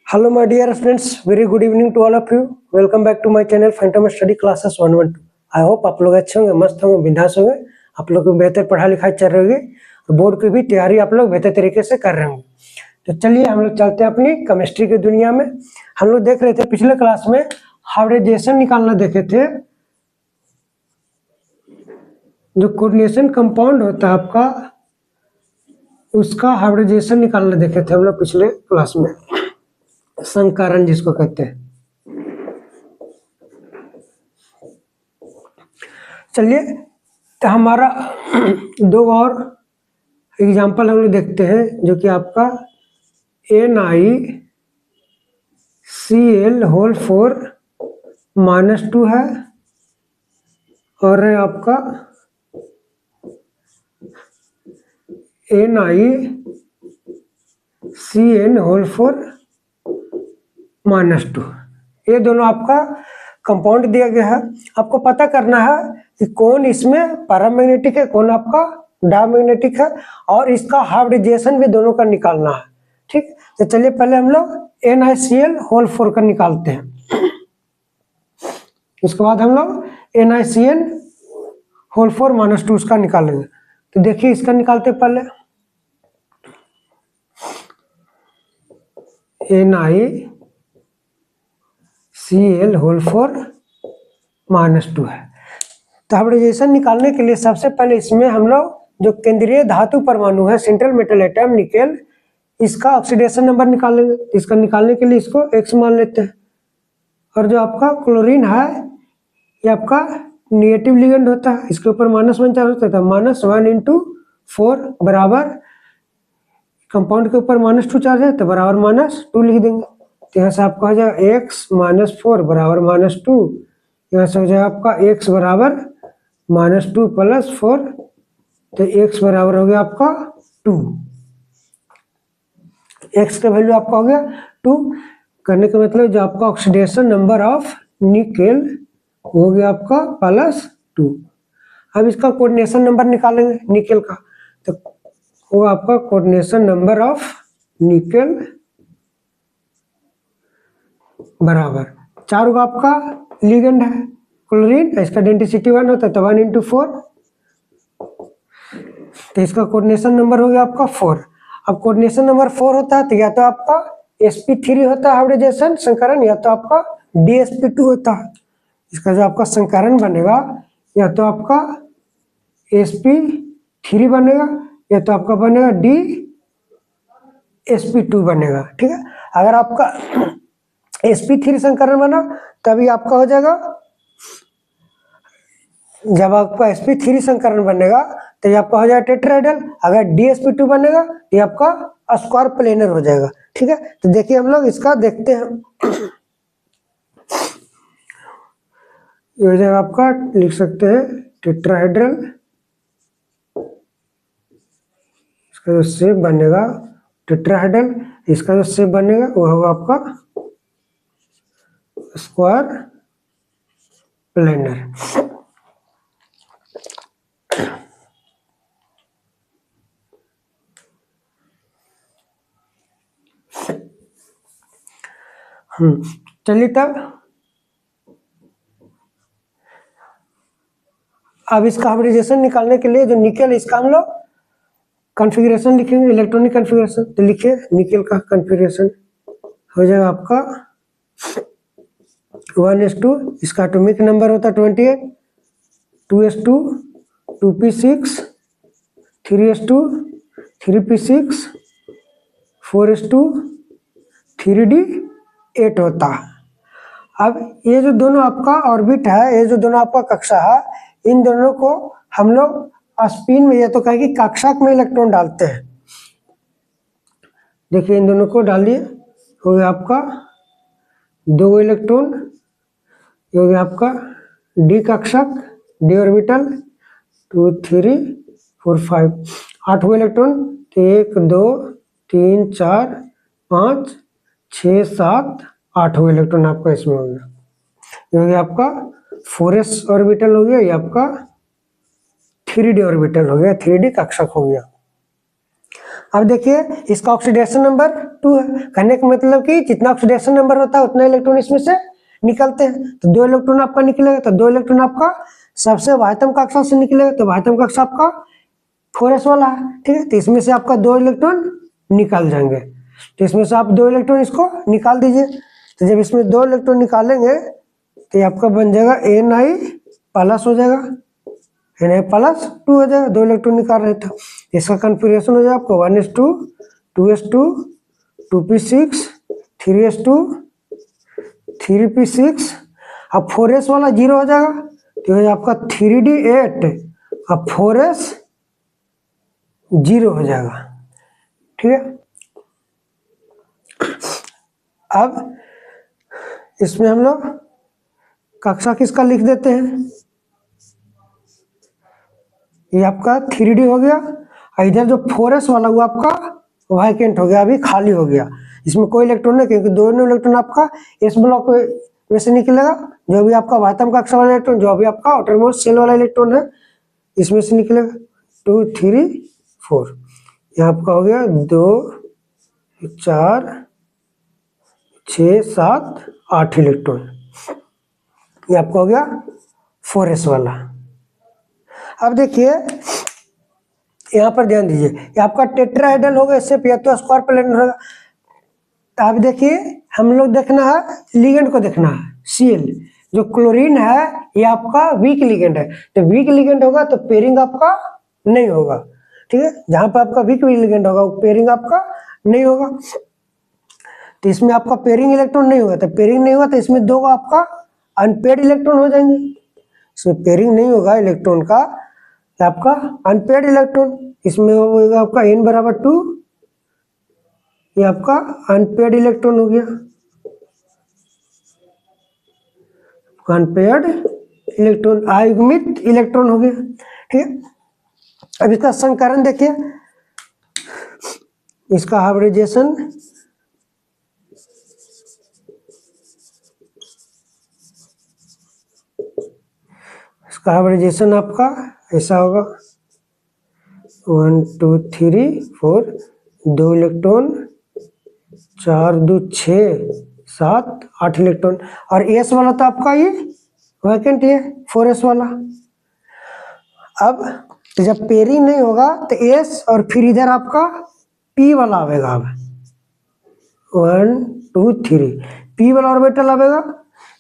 Hello my dear friends, very good evening to all of you. Welcome back to my channel Phantom Study Classes 112. I hope आप लोग अच्छे होंगे, मस्त होंगे, बिंदास होंगे। आप लोग को बेहतर पढ़ाई लिखाई चल रही होगी और बोर्ड की भी तैयारी आप लोग बेहतर तरीके से कर रहे होंगे। तो चलिए हम लोग चलते हैं अपनी केमिस्ट्री की दुनिया में। हम लोग देख रहे थे पिछले क्लास में हाइब्रिडाइजेशन निकालना देखे थे। जो कोऑर्डिनेशन कंपाउंड होता है आपका, उसका हाइब्रिडाइजेशन निकालना देखे थे हम लोग पिछले क्लास में, संकरण जिसको कहते हैं। चलिए तो हमारा दो और एग्जाम्पल हम लोग देखते हैं, जो कि आपका NiCl होल 4 -2 है और आपका NiCN होल 4 -2। ये दोनों आपका कंपाउंड दिया गया है। आपको पता करना है कि कौन इसमें पैरामैग्नेटिक है, कौन आपका डायमैग्नेटिक है, और इसका हाइब्रिडाइजेशन भी दोनों का निकालना है। ठीक, तो चलिए पहले हम लोग NiCl होल 4 का निकालते हैं। उसके बाद हम लोग NiCN होल 4 -2 उसका निकालेंगे। तो देखिए इसका निकालते पहले। NiCl होल 4 -2 है। तो हाइब्रिडाइजेशन निकालने के लिए सबसे पहले इसमें हम लोग जो केंद्रीय धातु परमाणु है, सेंट्रल मेटल एटम निकेल, इसका ऑक्सीडेशन नंबर निकालेंगे। इसका निकालने के लिए इसको X मान लेते हैं। और जो आपका क्लोरीन है, ये आपका नेगेटिव लिगेंड होता है, इसके ऊपर -1 चार्ज होता है। -1 × 4 बराबर, कंपाउंड के ऊपर -2 चार्ज है तो बराबर -2 लिख देंगे। तो यहाँ से आपका हो जाएगा X - 4 बराबर -2। यहाँ से हो जाएगा आपका X बराबर -2 + 4, तो X बराबर हो गया आपका 2। X का वैल्यू आपका हो गया 2। करने का मतलब जो आपका ऑक्सीडेशन नंबर ऑफ निकेल हो गया आपका +2। अब इसका कोऑर्डिनेशन नंबर निकालेंगे निकेल का, तो वो आपका कोऑर्डिनेशन नंबर ऑफ निकेल बराबर 4 का आपका लिगेंड है क्लोरीन, इसका डेंसिटी 1 होता है तो 1 × 4, तो इसका कोऑर्डिनेशन नंबर हो गया आपका 4। अब कोऑर्डिनेशन नंबर 4 होता है तो या तो आपका sp3 होता है हाइब्रिडाइजेशन संकरण, या तो आपका dsp2 होता है। इसका जो आपका संकरण बनेगा या तो आपका sp3 बनेगा या तो आपका बनेगा dsp2 बनेगा। ठीक है, अगर आपका sp3 संकरण बना तभी आपका हो जाएगा, जब आपका sp3 संकरण बनेगा तो ये आपका हो जाएगा टेट्राहेड्रल। अगर dsp2 बनेगा तो ये आपका स्क्वायर प्लेनर हो जाएगा। ठीक है, तो देखिए हम लोग इसका देखते हैं। ये हो जाएगा आपका, लिख सकते हैं टेट्राहेड्रल। इसका जो शेप बनेगा टेट्राहेड्रल, इसका जो शेप बनेगा वो होगा आपका स्क्वायर प्लेनर। चलिए तब अब इसका हाइब्रिडाइजेशन निकालने के लिए जो निकेल, इसका हम लोग कॉन्फ़िगरेशन लिखेंगे, इलेक्ट्रॉनिक कॉन्फ़िगरेशन। तो लिखिए निकेल का कॉन्फ़िगरेशन हो जाएगा आपका 1s2, इसका एटॉमिक नंबर होता है 28, 2s2 2p6, 3s2 3p6, 4s2 3d8 होता है। अब ये जो दोनों आपका ऑर्बिट है, ये जो दोनों आपका कक्षा है, इन दोनों को हम लोग स्पिन में, या तो कहें कि कक्षक में इलेक्ट्रॉन डालते हैं। देखिए इन दोनों को डालिए, हो गया आपका 2 इलेक्ट्रॉन, ये हो गया आपका डी कक्षक, डी ऑर्बिटल 2 3 4 5, 8 इलेक्ट्रॉन, 1 2 3 4 5 6 7 8 इलेक्ट्रॉन आपका इसमें हो गया। ये हो गया आपका 4s ऑर्बिटल हो गया, ये आपका 3d ऑर्बिटल हो गया, 3d कक्षक हो गया। अब देखिए इसका ऑक्सीडेशन नंबर 2 है, कहने का मतलब कि जितना ऑक्सीडेशन नंबर होता है उतना इलेक्ट्रॉन इसमें से निकलते हैं। तो 2 इलेक्ट्रॉन आपका निकलेगा, तो 2 इलेक्ट्रॉन आपका सबसे बाह्यतम कक्षा से निकलेगा, तो बाह्यतम कक्षा आपका 4s वाला है, ठीक है। तो इसमें से आपका 2 इलेक्ट्रॉन निकल जाएंगे, तो इसमें से आप 2 इलेक्ट्रॉन इसको निकाल दीजिए। तो जब इसमें 2 इलेक्ट्रॉन निकालेंगे तो ये आपका बन जाएगा Na+ हो जाएगा, Na+2 हो जाएगा, 2 इलेक्ट्रॉन निकाल रहे थे। इसका कन्फिग्रेशन हो जाएगा आपको 1s2, 2s2, 2p6, 3s2, 3p6, अब 4s वाला 0 हो जाएगा, तो ये आपका 3d8 अब 4s 0 हो जाएगा, ठीक है। अब इसमें हम लोग कक्षा किसका लिख देते हैं, ये आपका 3d हो गया, इधर जो 4s वाला हुआ आपका वैकेंट हो गया, अभी खाली हो गया, इसमें कोई इलेक्ट्रॉन नहीं, क्योंकि दोनों इलेक्ट्रॉन आपका इस ब्लॉक में से निकलेगा। जो भी आपका बाह्यतम कक्षा वाला इलेक्ट्रॉन, जो भी आपका आउटरमोस्ट शेल वाला इलेक्ट्रॉन है, इसमें से निकलेगा 2, 3, 4, यहाँ आपका हो गया 2, 4, 6, 7, 8 इलेक्ट्रॉन, ये आपका हो गया 4s वाला। अब देखिए यहाँ पर ध्यान दीजिए, ये आपका टेट्राहेड्रल होगा, इससे या तो स्क्वायर प्लेन होगा। तो अब देखिए हम लोग देखना है लिगेंड को देखना है, Cl जो क्लोरीन है ये आपका वीक लिगेंड है, तो वीक लिगेंड होगा तो पेयरिंग आपका नहीं होगा, ठीक है। जहां पर आपका वीक लिगेंड होगा वो पेयरिंग आपका नहीं होगा, तो इसमें आपका पेयरिंग इलेक्ट्रॉन नहीं होगा, तो पेयरिंग नहीं होगा तो इसमें 2 आपका अनपेड इलेक्ट्रॉन हो जाएंगे। इसमें पेयरिंग नहीं होगा इलेक्ट्रॉन का, आपका अनपेड इलेक्ट्रॉन, इसमें होगा आपका n = 2, ये आपका अनपेड इलेक्ट्रॉन हो गया, अनपेड इलेक्ट्रॉन अयुग्मित इलेक्ट्रॉन हो गया, ठीक है। अब इसका संकरण देखिए, इसका हाइब्रिडाइजेशन आपका ऐसा होगा 1, 2, 3, 4, 2 इलेक्ट्रॉन, 4, 2, 6, 7, 8 इलेक्ट्रॉन, और एस वाला तो आपका ये वैकेंट है 4s वाला। अब तो जब पेयरिंग नहीं होगा तो एस और फिर इधर आपका पी वाला आवेगा, अब 1, 2, 3 पी वाला ऑर्बिटल आवेगा,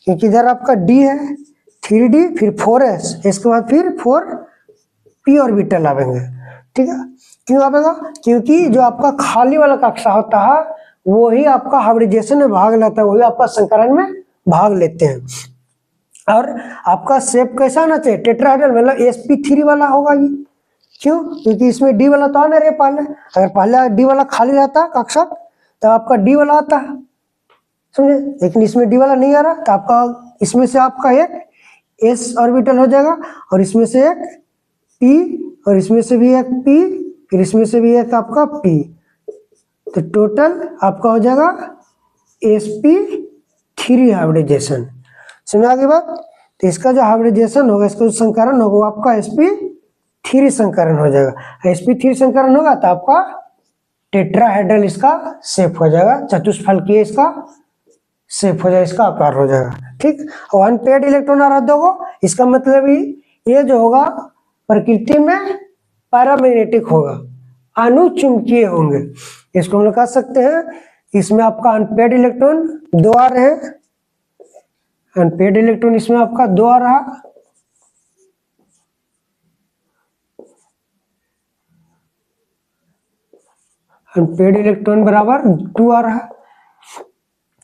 क्योंकि इधर आपका डी है, 3d फिर 4s, इसके बाद फिर 4p ऑर्बिटल आवेंगे, ठीक है। क्यों आवेगा, क्योंकि जो आपका खाली वाला कक्षा होता है वही आपका हाइब्रिडाइजेशन में भाग लेता है, वही आपका संकरण में भाग लेते हैं। और आपका शेप कैसा आना चाहिए, टेट्राहेड्रल, मतलब sp3 वाला होगा ये, क्यों, क्योंकि इसमें डी वाला तो आ नहीं रहे पहले, अगर पहले डी वाला खाली रहता कक्षा तो आपका डी वाला आता है, समझे, लेकिन इसमें डी वाला नहीं आ रहा, तो आपका इसमें से आपका एक s ऑर्बिटल हो जाएगा, और इसमें से एक p, और इसमें से भी एक p, फिर इसमें से भी एक आपका p, तो टोटल आपका हो जाएगा sp3 हाइब्रिडाइजेशन। समझ आ गई बात। तो इसका जो हाइब्रिडाइजेशन होगा, इसका जो संकरण होगा वो आपका sp3 संकरण हो जाएगा। sp3 संकरण होगा तो आपका टेट्राहेड्रल इसका शेप हो जाएगा, चतुष्फलकीय इसका शेप हो जाएगा, इसका आकार हो जाएगा, ठीक। और अनपेड इलेक्ट्रॉन रद्द होगा, इसका मतलब ये जो होगा प्रकृति में पैरामैग्नेटिक होगा, अनुचुंबकीय होंगे। इसको हम लोग कह सकते हैं इसमें आपका अनपेड इलेक्ट्रॉन 2 आ रहे हैं, अनपेड इलेक्ट्रॉन इसमें आपका 2 आ रहा, अनपेड इलेक्ट्रॉन बराबर 2 आ रहा,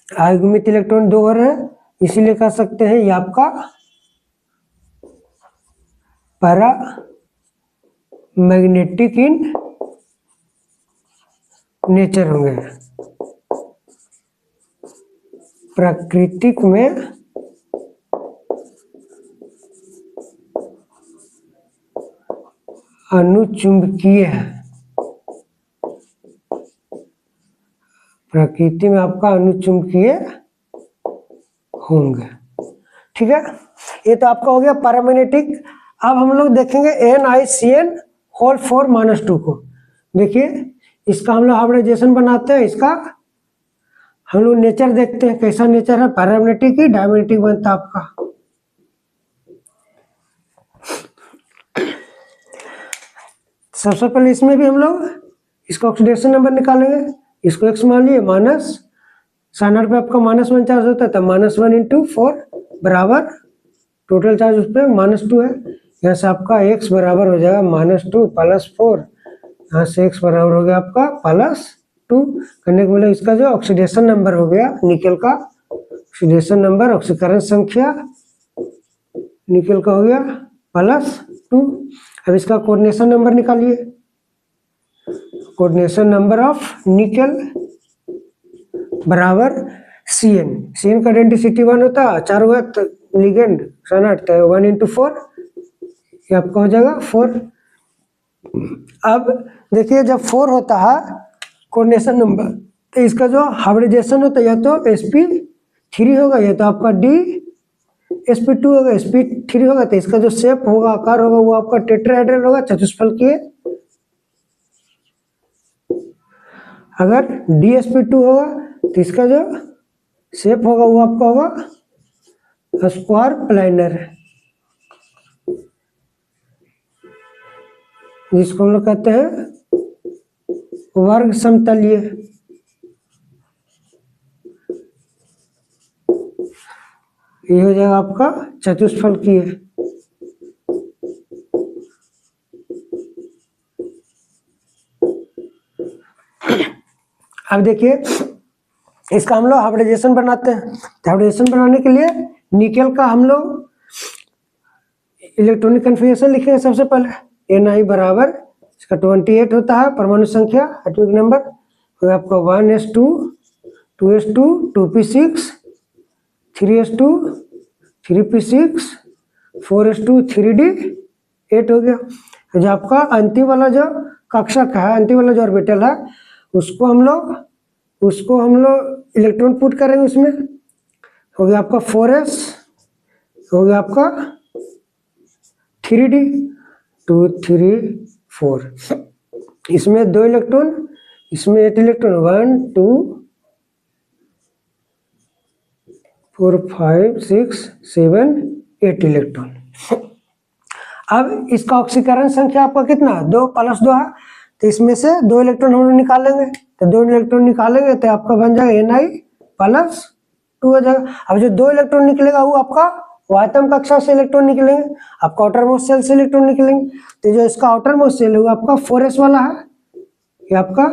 आयुग्मित इलेक्ट्रॉन 2 हो रहे हैं, इसीलिए कह सकते हैं ये आपका पैरामैग्नेटिक इन नेचर होंगे, प्राकृतिक में अनुचुंबकीय है, प्रकृति में आपका अनुचुंबकीय होंगे, ठीक है। ये तो आपका हो गया पैरामैग्नेटिक। अब हम लोग देखेंगे NiCN होल 4 - 2 को। देखिए इसका हम लोग हाइब्रिडाइजेशन बनाते हैं, इसका हम लोग नेचर देखते हैं कैसा नेचर है, पैरामैग्नेटिक ही डायमैग्नेटिक बनता है आपका। सबसे पहले इसमें भी हम लोग इसका ऑक्सीडेशन नंबर निकालेंगे, इसको x मान लिए, माइनस साइन आर पे आपका -1 चार्ज होता है, तब -1 × 4 बराबर टोटल चार्ज उस पर -2 है, यहाँ से आपका x बराबर हो जाएगा -2 + 4, यहाँ से x बराबर हो गया आपका +2 करने के बाद इसका जो ऑक्सीडेशन नंबर हो गया निकेल का, ऑक्सीडेशन नंबर ऑक्सीकरण संख्या निकेल का हो गया +2। अब इसका कोऑर्डिनेशन नंबर निकालिए, कोऑर्डिनेशन नंबर ऑफ निकेल बराबर CN का डेंसिटी 1 होता है, 4 हुआ तो लिगेंड तो 1 × 4 ये आपका हो जाएगा 4। अब देखिए जब 4 होता है कोऑर्डिनेशन नंबर, तो इसका जो हाइब्रिडाइजेशन होता है या तो sp3 होगा या तो आपका sp2 होगा, sp3 होगा तो इसका जो शेप होगा, आकार होगा, वो आपका टेट्राहेड्रल होगा, चतुष्फलकीय। अगर dsp2 होगा तो इसका जो शेप होगा वो आपका होगा स्क्वायर प्लानर, जिसको हम लोग कहते हैं वर्ग समतलीय। ये हो जाएगा आपका चतुष्फलकीय। अब देखिए इसका हम लोग हाइब्रिडाइजेशन बनाते हैं, तो हाइब्रिडाइजेशन बनाने के लिए निकेल का हम लोग इलेक्ट्रॉनिक कन्फिगरेशन लिखेंगे। सबसे पहले Ni बराबर इसका 28 होता है परमाणु संख्या, एटॉमिक नंबर, तो आपका 1s2 2s2 2p6 3s2 3p6 4s2 3d8 हो गया। जो आपका अंतिम वाला जो कक्षक है, अंतिम वाला जो ऑर्बिटल है, उसको हम लोग इलेक्ट्रॉन पुट करेंगे, उसमें हो गया आपका 4s, हो गया आपका 3d 2 3 4, इसमें 2 इलेक्ट्रॉन, इसमें 8 इलेक्ट्रॉन, 1 2 4 5 6 7 8 इलेक्ट्रॉन। अब इसका ऑक्सीकरण संख्या आपका कितना 2 + 2 है, तो इसमें से 2 इलेक्ट्रॉन हम लोग निकालेंगे, तो 2 इलेक्ट्रॉन निकालेंगे तो आपका बन जाएगा Ni + 2 हो जाएगा। अब जो 2 इलेक्ट्रॉन निकलेगा वो आपका वायतम कक्षा से इलेक्ट्रॉन निकलेंगे, आपका आउटर मोस्ट शेल से इलेक्ट्रॉन निकलेंगे। तो जो इसका आउटर मोस्ट शेल है वो आपका 4s वाला है, ये आपका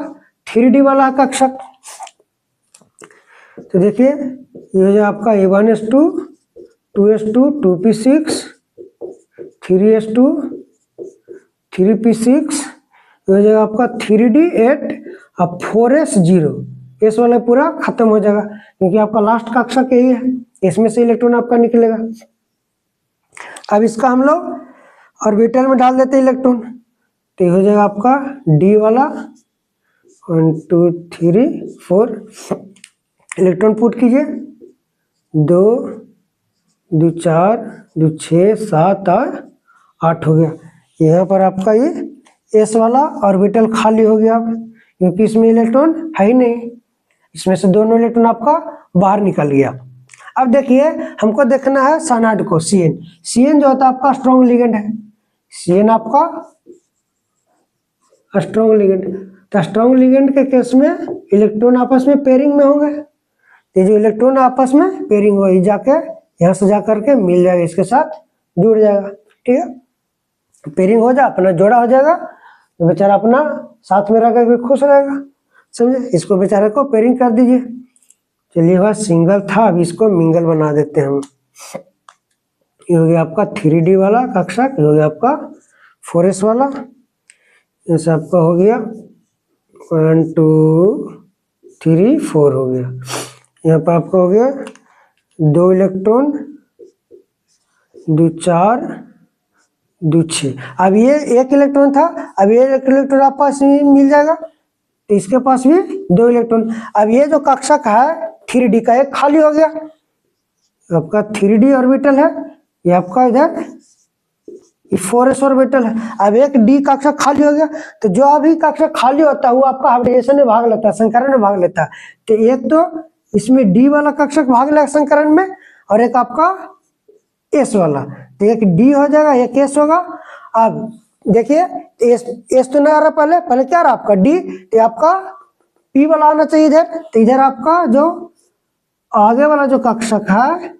3d वाला है कक्षक। तो देखिए ये जो आपका 1s2 2s2 2p6 3s2 3p6 हो जाएगा आपका 3d8, अब 4s 0, एस वाला पूरा खत्म हो जाएगा क्योंकि आपका लास्ट कक्षक यही है, इसमें से इलेक्ट्रॉन आपका निकलेगा। अब इसका हम लोग ऑर्बिटल में डाल देते हैं इलेक्ट्रॉन, तो हो जाएगा आपका d वाला 1 2 3 4, इलेक्ट्रॉन पुट कीजिए, 2 2 4 2 6 7 और 8 हो गया। यहाँ पर आपका ये s वाला ऑर्बिटल खाली हो गया, क्योंकि इसमें इलेक्ट्रॉन है ही नहीं, इसमें से दोनों इलेक्ट्रॉन आपका बाहर निकल गया। अब देखिए हमको देखना है साइनाइड को, CN जो होता है आपका स्ट्रॉन्ग लिगेंड है, CN आपका स्ट्रॉन्ग लिगेंड, तो स्ट्रॉन्ग लिगेंड के केस में इलेक्ट्रॉन आपस में पेयरिंग में होंगे, तो जो इलेक्ट्रॉन आपस में पेयरिंग हुई जाके यहाँ से जा करके मिल जाएगा, इसके साथ जुड़ जाएगा, ठीक है। पेयरिंग हो जाए, अपना जोड़ा हो जाएगा, तो बेचारा अपना साथ में रह कर खुश रहेगा, समझे। इसको बेचारे को पेयरिंग कर दीजिए। चलिए वह सिंगल था, अब इसको मिंगल बना देते हैं हम। ये हो गया आपका 3d वाला कक्षक, ये हो गया आपका 4s वाला, ऐसा आपका हो गया 1 2 3 4 हो गया। यहाँ पर आपका हो गया 2 इलेक्ट्रॉन 2 4 2 6। अब ये 1 इलेक्ट्रॉन था, अब ये 1 इलेक्ट्रॉन आप पास मिल जाएगा, तो इसके पास भी 2 इलेक्ट्रॉन। अब ये जो कक्षक है 3d का एक खाली हो गया, आपका 3d ऑर्बिटल है, ये आपका इधर ये 4s ऑर्बिटल है। अब एक डी कक्षक खाली हो गया, तो जो अभी कक्षक खाली होता है वो आपका हाइब्रिडेशन में भाग लेता है, संकरण में भाग लेता है। तो एक तो इसमें डी वाला कक्षक भाग लेगा संकरण में, और एक आपका एस वाला, तो एक डी हो जाएगा, एक एस होगा। अब देखिए एस तो नहीं आ रहा, पहले क्या रहा आपका डी, तो आपका पी वाला आना चाहिए इधर, तो इधर आपका जो आगे वाला जो कक्षक है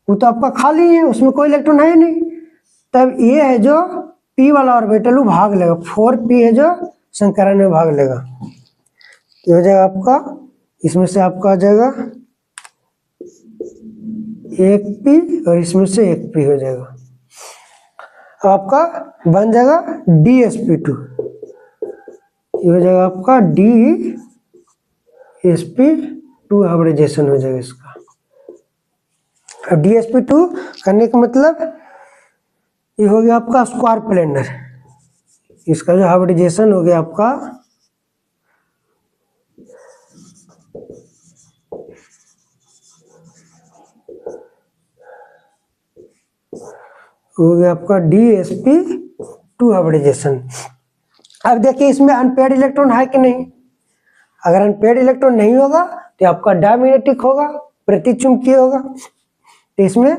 वो तो आपका खाली है, उसमें कोई इलेक्ट्रॉन है नहीं। तब ये है जो पी वाला ऑर्बिटल वो भाग लेगा, 4p है जो संकरण में भाग लेगा। ये हो जाएगा आपका, इसमें से आपका आ जाएगा 1p और इसमें से 1p हो जाएगा, आपका बन जाएगा DsP2। ये हो जाएगा आपका DsP2 हाइब्रिडाइजेशन हो जाएगा इसका। अब DsP2 करने का मतलब ये हो गया आपका स्क्वायर प्लेनर, इसका जो हाइब्रिडाइजेशन हो गया आपका हो गया आपका DsP2 हाइब्रिडाइजेशन। अब देखिए इसमें अनपेयर्ड इलेक्ट्रॉन है कि नहीं। अगर अनपेयर्ड इलेक्ट्रॉन नहीं होगा तो आपका डायमैग्नेटिक होगा, प्रतिचुंबकीय होगा। तो इसमें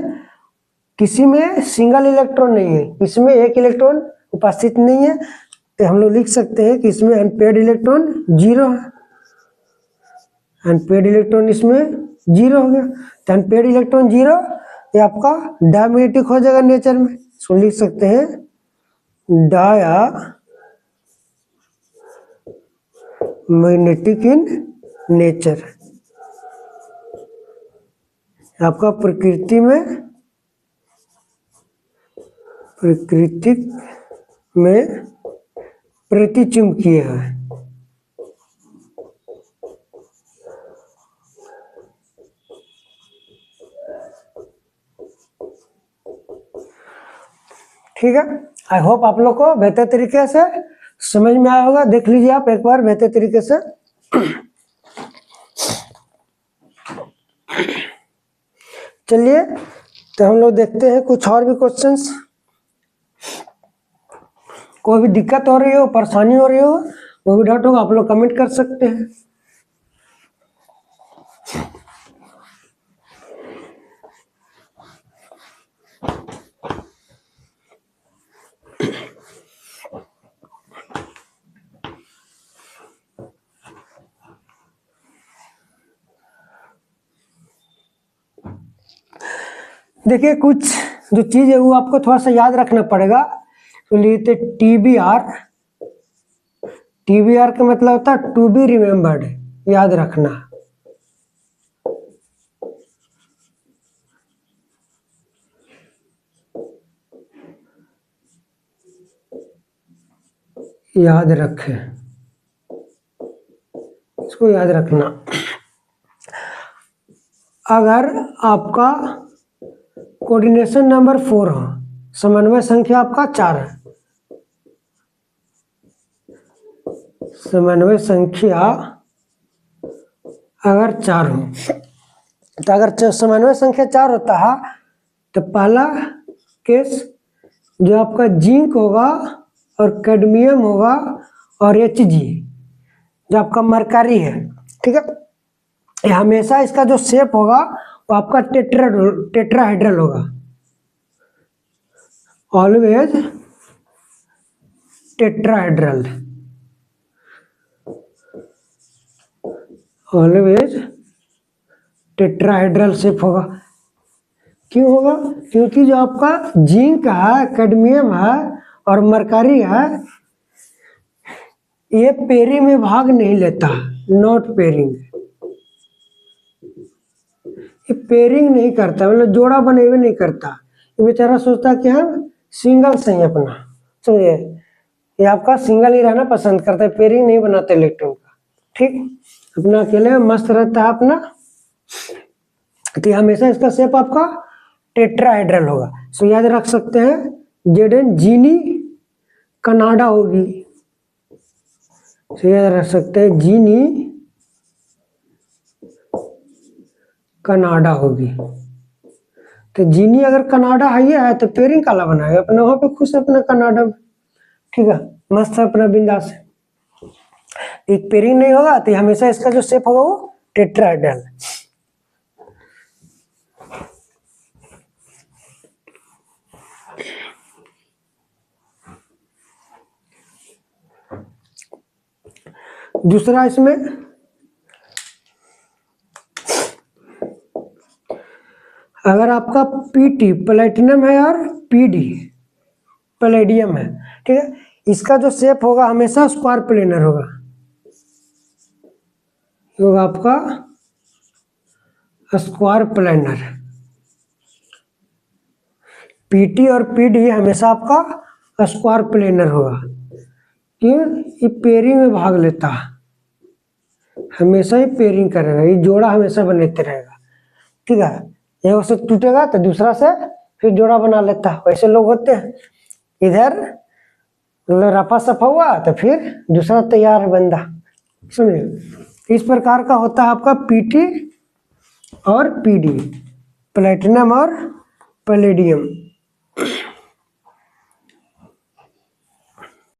किसी में सिंगल इलेक्ट्रॉन नहीं है, इसमें एक इलेक्ट्रॉन उपस्थित नहीं है, तो हम लोग लिख सकते हैं कि इसमें अनपेयर्ड इलेक्ट्रॉन 0 है। अनपेयर्ड इलेक्ट्रॉन इसमें 0 हो गया, तो अनपेयर्ड इलेक्ट्रॉन 0 ये आपका डायमैग्नेटिक हो जाएगा नेचर में। इसको लिख सकते हैं डायमैग्नेटिक इन नेचर। आपका प्रकृति में प्रतिचुंबकीय है। ठीक है, आई होप आप लोग को बेहतर तरीके से समझ में आया होगा। देख लीजिए आप एक बार बेहतर तरीके से। चलिए तो हम लोग देखते हैं कुछ और भी क्वेश्चंस। कोई भी दिक्कत हो रही हो, परेशानी हो रही हो, वो भी डाउट होगा, आप लोग कमेंट कर सकते हैं। देखिए कुछ जो चीज है वो आपको थोड़ा सा याद रखना पड़ेगा। तो लिखते TBR का मतलब होता है टू बी रिमेम्बर्ड, याद रखना। याद रखें, इसको याद रखना। अगर आपका कोऑर्डिनेशन नंबर 4 हो, समन्वय संख्या आपका 4 है, समन्वय संख्या अगर 4 हो, तो अगर समन्वय संख्या 4 होता है तो पहला केस जो आपका जिंक होगा और कैडमियम होगा और Hg जो आपका मरकरी है, ठीक है, ये हमेशा इसका जो शेप होगा वो आपका टेट्राहेड्रल होगा, always tetrahedral, always tetrahedral shape होगा। क्यों होगा? क्योंकि जो आपका जिंक है, कैडमियम है और मरकरी है, ये पेयरिंग में भाग नहीं लेता, नॉट पेयरिंग, ये पेयरिंग नहीं करता, मतलब जोड़ा बने हुए नहीं करता। ये बेचारा सोचता कि हम सिंगल से ही अपना, समझिए, ये आपका सिंगल ही रहना पसंद करता है, पेयरिंग नहीं बनाता इलेक्ट्रॉन का, ठीक, अपना अकेले मस्त रहता है अपना। तो हमेशा इसका शेप आपका टेट्राहेड्रल होगा। सो याद रख सकते हैं जेडन जीनी कनाडा होगी, सो याद रख सकते हैं जीनी कनाडा होगी। तो जीनी अगर कनाडा है तो पेयरिंग काला बनाएगा, अपना वहाँ पे खुश है अपना कनाडा में, ठीक है, मस्त है अपना बिंदास है। एक पेयरिंग नहीं होगा तो हमेशा इसका जो शेप होगा वो टेट्राहेड्रल। दूसरा इसमें अगर आपका पीटी प्लेटिनम है और पीडी पैलेडियम है, ठीक है, इसका जो शेप होगा हमेशा स्क्वायर प्लेनर होगा, आपका स्क्वायर प्लेनर। पीटी और पीडी हमेशा आपका स्क्वायर प्लेनर होगा, क्यों? ये पेयरिंग में भाग लेता है, हमेशा ही पेयरिंग करेगा, ये जोड़ा हमेशा बनते रहेगा, ठीक है। एक से टूटेगा तो दूसरा से फिर जोड़ा बना लेता है, वैसे लोग होते हैं। इधर रफा सफा हुआ तो फिर दूसरा तैयार है बंदा, समझे। इस प्रकार का होता है आपका पीटी और पीडी, प्लेटिनम और पैलेडियम।